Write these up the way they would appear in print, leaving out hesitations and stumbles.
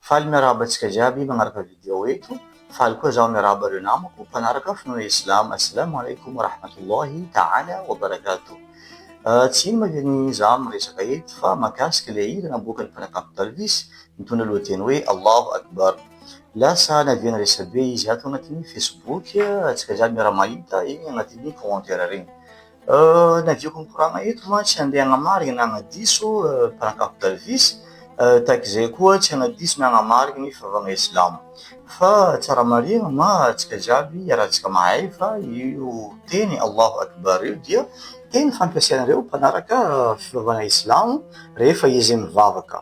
Faly miarahaba antsika jiaby magnaraka video eto. Faly koa zaho miarahaba ireo namako mpanaraka finoana Islam. Assalamu alaikum wa rahmatullahi ta'ala wa barakatuh. Tsy ino moa ny zaho miresaka eto fa mahakasika ilay hira naboakan'ny mpanakanto Talvis mitondra lohateny hoe Allahu Akbar. Lasa naviana resabe izy ato agnatin'ny Facebook, antsika jiaby miara-mahita iny agnatin'ny commentaire regny. Naviako mikoragna eto ma tsy handeha hagnamarina na hagnadiso mpanakanto Talvis, tahak'izay koa tsy hagnadiso na hagnamarina ny fivavahana Islamo. Fa tsara marina ma antsika jiaby iarahantsika mahay fa io teny Allahu Akbar io dia teny fampiasan'ireo mpanaraka fivavahana Islamo rehefa izy mivavaka.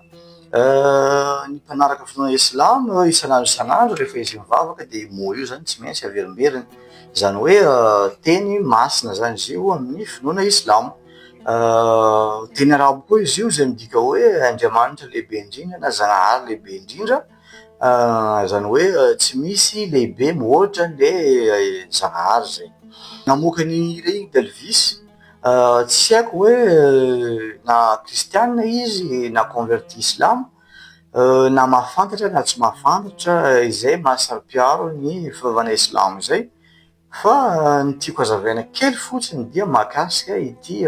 Ny mpanaraka finoana Islamo isan'andro rehefa izy mivavaka dia mo io zany tsy maintsy averimberiny, zany hoe teny masina zany izy io amin'ny finoana Islamo. Teny arabo koa izy io izay midika hoe Andriamanitra lehibe indrindra na Zagnahary lehibe indrindra, zany hoe tsy misy lehibe mihoatra an'ilay Zagnahary zay. Namoaka ny regny Talvis, tsy haiko hoe na kristianina izy na converti Islam, na mahafantatra na tsy mahafantatra izay mahasaro-piaro ny fivavahana Islamo izay. Fa ny tiako hazavaina kely fotsiny dia mahakasika ity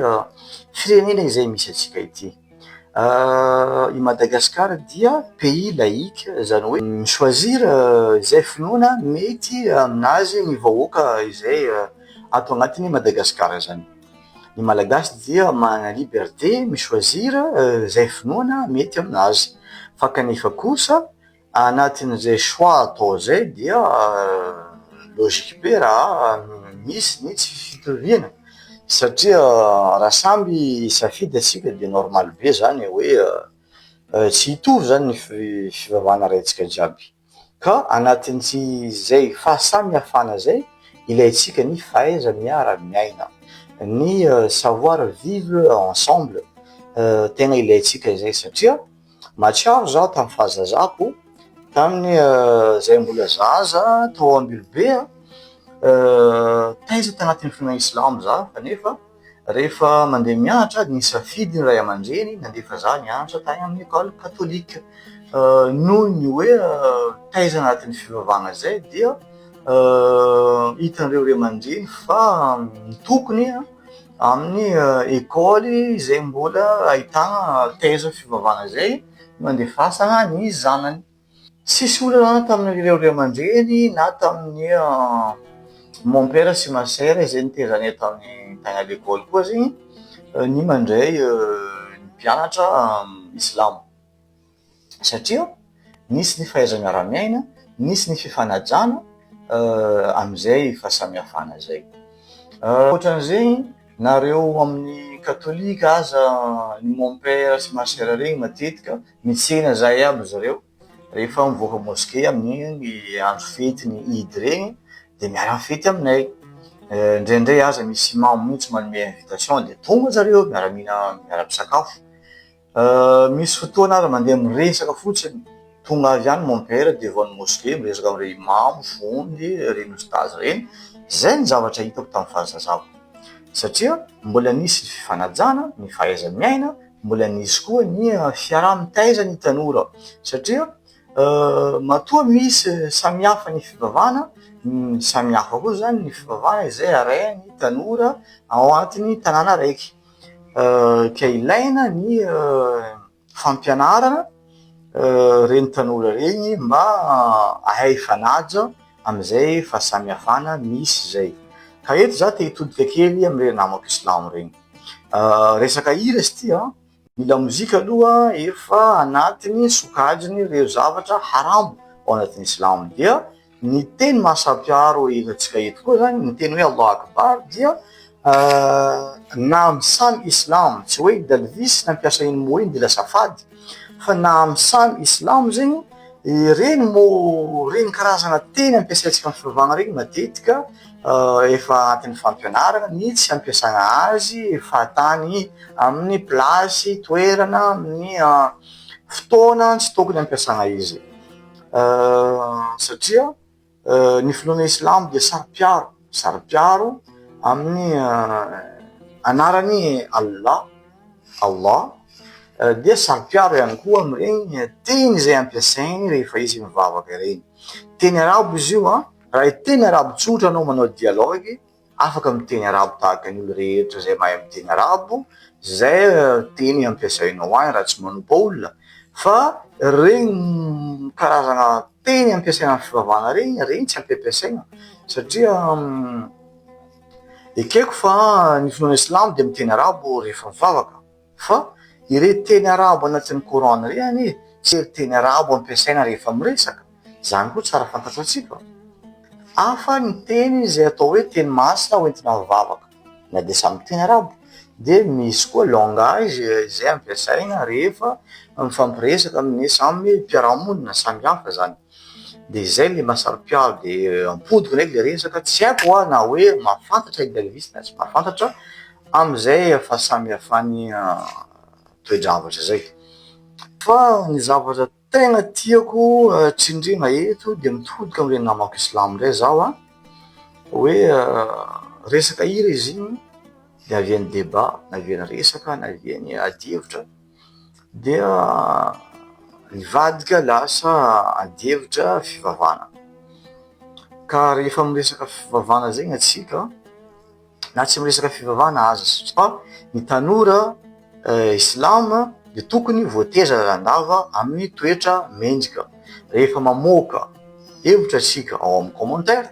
firenena izay misy antsika ity. I Madagasikara dia pays laïque, zany hoe mi-choisir izay finoana mety aminazy ny vahoaka izay ato agnatin'ny Madagasikara zany. Ny Malagasy dia manana liberté mi-choisir izay finoana mety aminazy. Fa kanefa kosa anatin'izay choix atao zay dia logique be raha misy ny tsy fitoviana, satria raha samby safidy atsika dia normal be zany hoe tsy hitovy zany ny fivavahana raintsika jiaby. Ka anatin'ity zay fahasamihafana zay ilaintsika ny fahaiza miara-miaina, ny savoir vivre ensemble, tena ilaintsika izay satria mahatsiaro zaho tamin'ny fahazazako, tamin'ny zay mbola zaza tao ambilobe, taiza tagnatin'ny finoana Islamo za, kanefa rehefa mandeha mianatra ny safidy ny ray aman-dreny nandefa za nianatra tany amin'ny école katolika. Noho ny hoe taiza agnatin'ny fivavahana zay dia hitan'ireo ray aman-dreny fa tokony amin'ny école izay mbola ahitana taiza fivavahana zay mandefasana ny zanany. Sisy olana tamin'ireo ray aman-dreny na tamin'ny mon père sy ma sœur izay nitezanay tamin'ny tany à l'école koa zegny ny mandray ny mpianatra Islamo, satria nisy ny fahaiza miara-miaina, nisy ny fifanajana am'izay fahasamihafana zay. Ohatran'izay nareo amin'ny katolika aza ny mon père sy ma sœur regny matetika mitsena zay aby zareo rehefa mivoaka mosquée amin'ny andro fety ny Eid regny de miara-mifety aminay. Indraindray aza misy imamo mihitsy manome invitation de tonga zareo miara-mihina miara-misakafo. Misy fotoana aza mandeha miresaka fotsiny, tonga avy any mon père devant ny mosquée miresaka amin'ireo imamo, fondy, reny ostazy reny. Zay ny zavatra hitako tamin'ny fahazazako, satria mbola nisy ny fifanajana, ny fahaiza miaina, mbola nisy koa ny fiaraha-mitaiza ny tanora, satria matoa misy samihafa ny fivavahana, samihafa koa zany ny fivavahana izay arahin'ny tanora ao anatin'ny tanàna raiky. Ka ilaina ny fampianarana reny tanora reny mba ahay fanaja am'izay fahasamihafana misy zay. Ka eto za te hitodika kely am'ireo namako Islamo regny. Resaka hira izy ty ny lamozika aloha efa anatin'ny sokajiny ireo zavatra haramo ao anatin'ny Islamo, dia ny teny mahasaro-piaro antsika eto koa zany ny teny hoe Allahu Akbar dia na amin'ny samy Islam, tsy hoe Talvis nampiasa iny mo iny de lasa fady, fa na amin'ny samy Islam zegny reny mo reny karazana teny ampiasaintsika amin'ny fivavahana regny matetika efa anatin'ny fampianarana ny tsy ampiasana azy efa tany amin'ny plasy toerana amin'ny fotoana tsy tokony ampiasana izy, satria ny finoana Islamo dia saro-piaro amin'ny anarany Allah, dia saro-piaro ihany koa am'regny teny zay ampiasainy rehefa izy mivavaka ireny. Teny arabo izy io raha teny arabo tsotra anao manao dialogue afaka miteny arabo tahaka ny olo rehetra zay mahay miteny arabo, zay teny ampiasainao any raha tsy manompo olona. Fa regny karazana teny ampiasaina amin'ny fivavahana regny tsy ampiasaina satria ekeko fa ny finoana islamo de miteny arabo rehefa mivavaka, fa ire teny arabo anatin'ny Coran reny tsy ery teny arabo ampiasaina rehefa miresaka, zany koa tsara fantatra atsika. Hafa ny teny zay atao hoe teny masina hoentina mivavaka na de samy teny arabo, de misy koa langage zay ampiasaina rehefa mifampiresaka amin'ny samy mpiara-monina samy hafa zany. De zay le mahasaro-piaro, de ampodiko ndraiky le resaka tsy haiko na hoe mahafantatra idealistes na tsy mahafantatra am'izay fahasamihafany toe-javatra zay. Fa ny zavatra tegna tiako tsindrina eto de mitodika am'reny namako islamo ndray zaho hoe resaka hira izy igny de avian'ny débat na avian'ny resaka na avian'ny adi-hevitra dia mivadika lasa adi-hevitra fivavahana. Ka rehefa miresaka fivavahana zegny atsika na tsy miresaka fivavahana aza fa ny tanora islama de tokony voateza randava amin'ny toetra mendrika. Rehefa mamoaka hevitra atsika ao amin'ny commentaire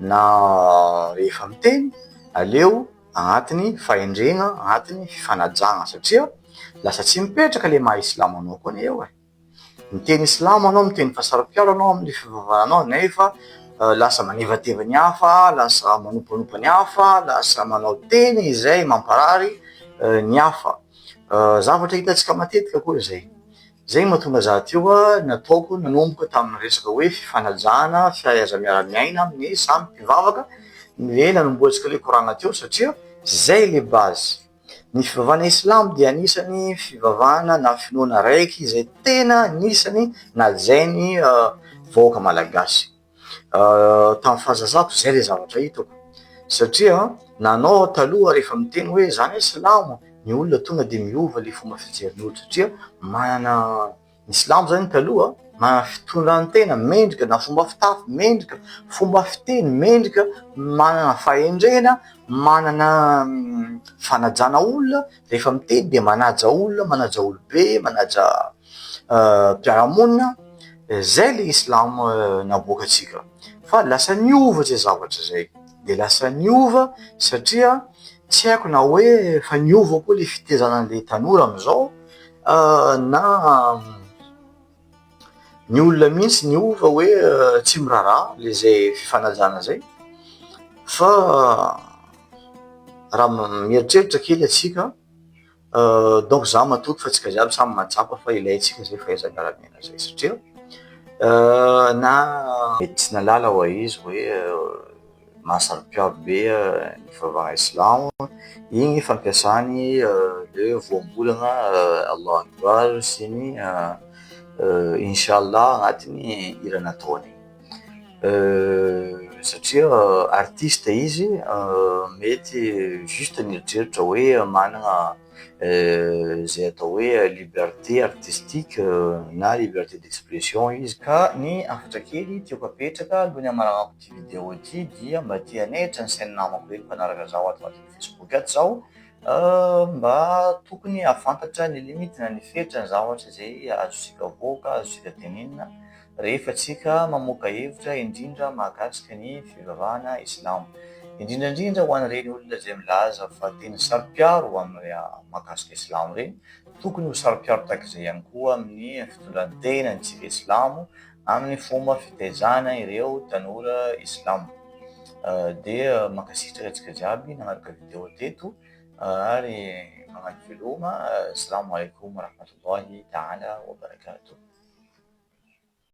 na rehefa miteny, aleo agnatin'ny fahendrena, agnatin'ny fifanajagna satria lasa tsy mipetraka le maha islamo anao koa eo miteny islamo anao, miteny fahasaro-piaro anao amin'ny fivavahanao nefa lasa manevateva ny hafa, lasa manompanompa ny hafa, lasa manao teny izay mamparary ny hafa. Zavatra hitantsika matetika koa zay. Zay mahatonga zah teo nataoko nanomboka tamin'ny resaka hoe fifanajana, fihaiza miara-miaina amin'ny samy mpivavaka, le nanomboantsika le koragna teo satria zay le base. Ny fivavahana islamo dia anisany fivavahana na finoana raiky zay tena anisany najainy vahoaka malagasy. Tamin'ny fahazazako zay le zavatra hitako satria nanao taloha rehefa miteny hoe zany islamo, ny olona tonga de miova le fomba fijerin'olo satria manana ny islamo zany taloha manana fitondrantena mendrika na fomba fitafy mendrika, fomba fiteny mendrika, manana fahendrena, manana fanajana olona rehefa miteny de manaja olona, manaja olobe, manaja mpiara-monina. Zay le islamo naboaka atsika. Fa lasa niova zay zavatra zay, de lasa niova satria tsy haiko na hoe fa niova koa le fitezanan'le tanora am'izao na ny olona mihitsy niova hoe tsy miraharaha le zay fifanajana zay. Fa raha mieritreritra kely atsika donc za matoky fa tsika jiaby samy mahatsapa fa ilaitsika zay fahaiza miara-miaina zay satria na mety tsy nalala ho izy hoe mahasaro-piaro be ny fivavahana islamo igny fampiasany le voambolana Allah akbar sy ny inshallah agnatin'ny hira nataony. Satria artiste izy mety juste nieritreritra hoe manana zay atao hoe liberté artistique na liberté d'expression izy. Ka ny afatra kely tiako apetraka alohan'ny amaranako ty video ty dia mba tia hanehitra ny sain'ny namako hoe mpanaraka zao ato anatin'ny Facebook ato zao mba tokony afantatra ny limite na ny fetra ny zavatra zay azontsika voaka, azontsika tenenina rehefa tsika mamoaka hevitra indrindra mahakasika ny fivavahana islamo, indrindrandrindra ho an'ireny olona zay milaza fa teny saro-piaro amin'ny mahakasika islamo reny, tokony ho saro-piaro tahak'izay ihany koa amin'ny fitondran-tena ny tsika islamo amin'ny fomba fitaizana ireo tanora islamo. De mankasitraka antsika jiaby nanaraka video teto ary magnano veloma. Assalamu alaikum warahmatullahi ta'ala wabarakatuh.